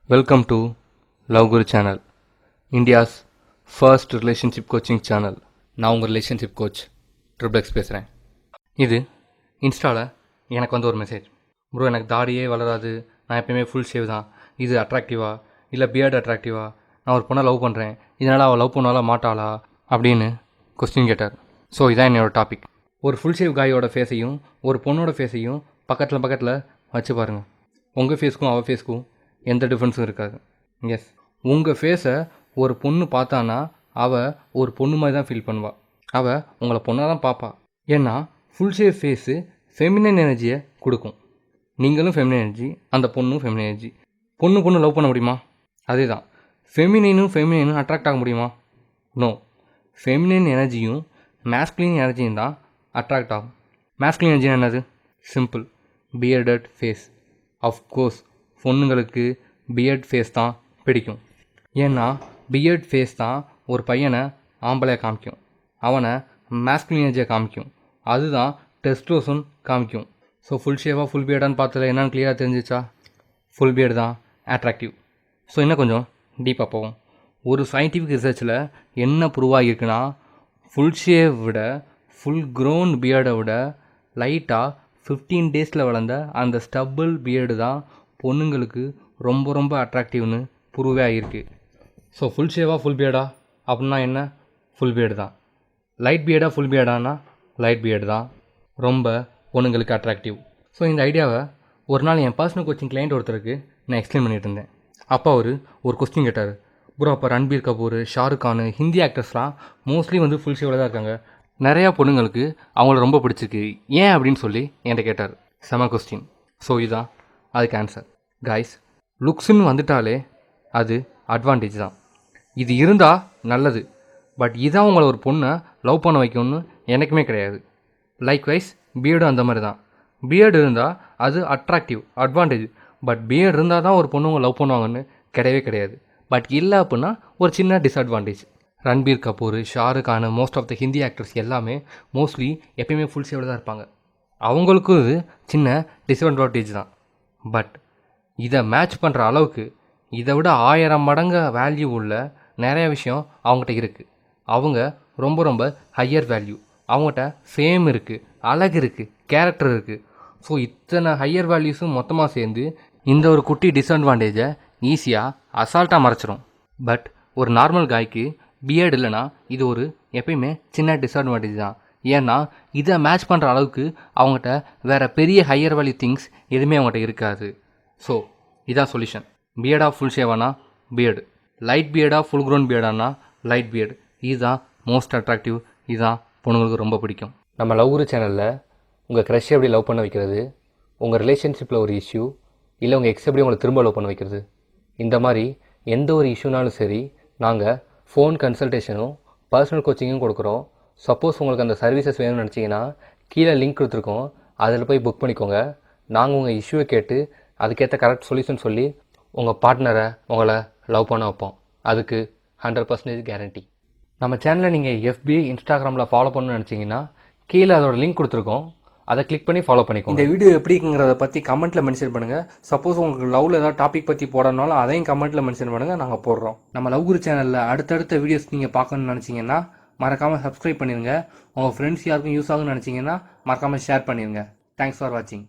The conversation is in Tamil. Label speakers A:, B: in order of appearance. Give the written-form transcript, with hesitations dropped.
A: Welcome to Love Guru channel, India's first relationship coaching channel. நான் உங்கள் ரிலேஷன்ஷிப் கோச் ட்ரிபிள் பேசுகிறேன். இது இன்ஸ்டாவில் எனக்கு வந்து ஒரு மெசேஜ். ப்ரோ, எனக்கு தாடியே வளராது, நான் எப்பயுமே ஃபுல் ஷேவ் தான். இது அட்ராக்டிவா இல்லை பியர்டு அட்ராக்டிவா? நான் ஒரு பொண்ணை லவ் பண்ணுறேன், இதனால் அவள் லவ் பண்ணாலா மாட்டாளா அப்படின்னு கொஸ்டின் கேட்டார். ஸோ இதான் என்னோட டாபிக். ஒரு ஃபுல் ஷேவ் காயோட ஃபேஸையும் ஒரு பொண்ணோட ஃபேஸையும் பக்கத்தில் வச்சு பாருங்கள். உங்கள் ஃபேஸ்க்கும் அவள் ஃபேஸ்க்கும் எந்த டிஃப்ரென்ஸும் இருக்காது. எஸ், உங்கள் ஃபேஸை ஒரு பொண்ணு பார்த்தானா அவள் ஒரு பொண்ணு மாதிரி தான் ஃபீல் பண்ணுவாள். அவள் உங்களை பொண்ணாக தான் பார்ப்பா. ஏன்னா ஃபுல் ஷேவ் ஃபேஸு ஃபெமினன் எனர்ஜியை கொடுக்கும். நீங்களும் ஃபெமினன் எனர்ஜி, அந்த பொண்ணும் ஃபெமினன் எனர்ஜி. பொண்ணு லவ் பண்ண முடியுமா? அதே தான். ஃபெமினினும் அட்ராக்ட் ஆக முடியுமா? நோ. ஃபெமினன் எனர்ஜியும் மேஸ்குலின் எனர்ஜியும் தான் அட்ராக்ட் ஆகும். மேஸ்குலின் எனர்ஜி என்னது? Simple, bearded face. அஃப்கோர்ஸ் பொண்ணுங்களுக்கு பியர்ட் ஃபேஸ் தான் பிடிக்கும். ஏன்னா பியர்ட் ஃபேஸ் தான் ஒரு பையனை ஆம்பளையாக காமிக்கும், அவனை மேஸ்குலின் எனர்ஜியை காமிக்கும், அதுதான் டெஸ்டோஸ்டெரோன் காமிக்கும். ஸோ ஃபுல் ஷேவாக ஃபுல் பியர்டான்னு பார்த்ததில் என்னென்னு கிளியராக தெரிஞ்சிச்சா? ஃபுல் பியர்டு தான் அட்ராக்டிவ். ஸோ இன்னும் கொஞ்சம் டீப்பாக போகும். ஒரு சயின்டிஃபிக் ரிசர்ச்சில் என்ன ப்ரூவ் ஆகியிருக்குன்னா, ஃபுல் ஷேவ் விட ஃபுல் க்ரோன் பியர்டை விட லைட்டாக 15 டேஸில் வளர்ந்த அந்த ஸ்டப்பிள் பியர்டு தான் பொண்ணுங்களுக்கு ரொம்ப அட்ராக்டிவ்னு ப்ரூவே ஆகியிருக்கு. ஸோ ஃபுல் ஷேவாக ஃபுல் பியர்டா அப்படின்னா என்ன? ஃபுல் பியர்டு தான். லைட் பியர்டா ஃபுல் பியர்டானா லைட் பியர்டு தான் ரொம்ப பொண்ணுங்களுக்கு அட்ராக்டிவ். ஸோ இந்த ஐடியாவை ஒரு நாள் என் பர்சனல் கோச்சிங் கிளைண்ட் ஒருத்தருக்கு நான் எக்ஸ்பிளைன் பண்ணிட்டு இருந்தேன். அப்போ அவர் ஒரு கொஸ்டின் கேட்டார். ப்ரோ, அப்போ ரன்பீர் கபூர், ஷாருக் கான், ஹிந்தி ஆக்டர்ஸ்லாம் மோஸ்ட்லி வந்து ஃபுல் ஷேவில் தான் இருக்காங்க, நிறையா பொண்ணுங்களுக்கு அவங்கள ரொம்ப பிடிச்சிருக்கு, ஏன் அப்படின்னு சொல்லி என்கிட்ட கேட்டார். செம கொஸ்டின். ஸோ இதுதான் அதுக்கு ஆன்சர். கைஸ், லுக்ஸ்ன்னு வந்துட்டாலே அது அட்வான்டேஜ் தான். இது இருந்தால் நல்லது, பட் இதான் உங்களை ஒரு பொண்ணை லவ் பண்ண வைக்கணும்னு எனக்குமே கிடையாது. லைக்வைஸ் பியர்டும் அந்த மாதிரி தான். பியர்டு இருந்தால் அது அட்ராக்டிவ், அட்வான்டேஜ். பட் பியர்டு இருந்தால் தான் ஒரு பொண்ணு உங்களை லவ் பண்ணுவாங்கன்னு கிடையவே கிடையாது. பட் இல்லை அப்படின்னா ஒரு சின்ன disadvantage. Ranbir Kapoor, Shahrukh Khan, most of the Hindi actors எல்லாமே மோஸ்ட்லி எப்பயுமே ஃபுல் ஷேவில் தான் இருப்பாங்க. அவங்களுக்கும் இது சின்ன டிஸ்அட்வான்டேஜ் தான். பட் இதை மேட்ச் பண்ணுற அளவுக்கு இதை விட 1000 மடங்கு வேல்யூ உள்ள நிறைய விஷயம் அவங்ககிட்ட இருக்குது. அவங்க ரொம்ப ஹையர் வேல்யூ. அவங்ககிட்ட ஃபேம் இருக்குது, அழகு இருக்குது, கேரக்டர் இருக்குது. ஸோ இத்தனை ஹையர் வேல்யூஸும் மொத்தமாக சேர்ந்து இந்த ஒரு குட்டி டிஸ்அட்வான்டேஜை ஈஸியாக அசால்ட்டாக மறைச்சிரும். பட் ஒரு நார்மல் காய்க்கு பியர்டு இல்லைனா இது ஒரு எப்பயுமே சின்ன டிஸ்அட்வான்டேஜ் தான். ஏன்னா இதை மேட்ச் பண்ணுற அளவுக்கு அவங்ககிட்ட வேறு பெரிய ஹையர் வேல்யூ திங்ஸ் எதுவுமே அவங்ககிட்ட இருக்காது. ஸோ இதான் சொல்யூஷன். பியர்டா ஃபுல் ஷேவானா பியர்டு, லைட் பியர்டா ஃபுல் க்ரோன் பியர்டானா லைட் பியர்டு. இதுதான் மோஸ்ட் அட்ராக்டிவ், இதுதான் பொண்ணுங்களுக்கு ரொம்ப பிடிக்கும். நம்ம லவ் குரு சேனலில் உங்கள் க்ரஷ் எப்படி லவ் பண்ண வைக்கிறது, உங்கள் ரிலேஷன்ஷிப்பில் ஒரு இஷ்யூ, இல்லை உங்கள் எக்ஸ் எப்படி உங்களை திரும்ப லவ் பண்ண வைக்கிறது, இந்த மாதிரி எந்த ஒரு இஷ்யூனாலும் சரி நாங்கள் ஃபோன் கன்சல்டேஷனும் பர்சனல் கோச்சிங்கும் கொடுக்குறோம். சப்போஸ் உங்களுக்கு அந்த சர்வீசஸ் வேணும்னு நினச்சிங்கன்னா கீழே லிங்க் கொடுத்துருக்கோம், அதில் போய் புக் பண்ணிக்கோங்க. நாங்கள் உங்கள் இஷ்யூவை கேட்டு அதுக்கேற்ற கரெக்ட் சொல்யூஷன் சொல்லி உங்கள் பார்ட்னரை உங்களை லவ் பண்ண வைப்போம். அதுக்கு 100% கேரண்டி. நம்ம சேனலை நீங்கள் FB, இன்ஸ்டாகிராமில் ஃபாலோ பண்ணணும்னு நினச்சிங்கன்னா கீழே அதோட லிங்க் கொடுத்துருக்கோம், அதை கிளிக் பண்ணி ஃபாலோ பண்ணிக்கோங்க. இந்த வீடியோ எப்படிங்கிறத பற்றி கமெண்ட்டில் மென்ஷன் பண்ணுங்கள். சப்போஸ் உங்களுக்கு லவ்வில் ஏதாவது டாபிக் பற்றி போடணும்னாலும் அதையும் கமெண்ட்டில் மென்ஷன் பண்ணுங்கள், நாங்கள் போடுறோம். நம்ம லவ் குரு சேனலில் அடுத்தடுத்த வீடியோஸ் நீங்கள் பார்க்கணும்னு நினச்சிங்கன்னா மறக்காமல் சப்ஸ்கிரைப் பண்ணிடுங்க. உங்கள் ஃப்ரெண்ட்ஸ் யாருக்கும் யூஸ் ஆகும்னு நினச்சிங்கன்னா மறக்காமல் ஷேர் பண்ணிடுங்க. தேங்க்ஸ் ஃபார் வாட்சிங்.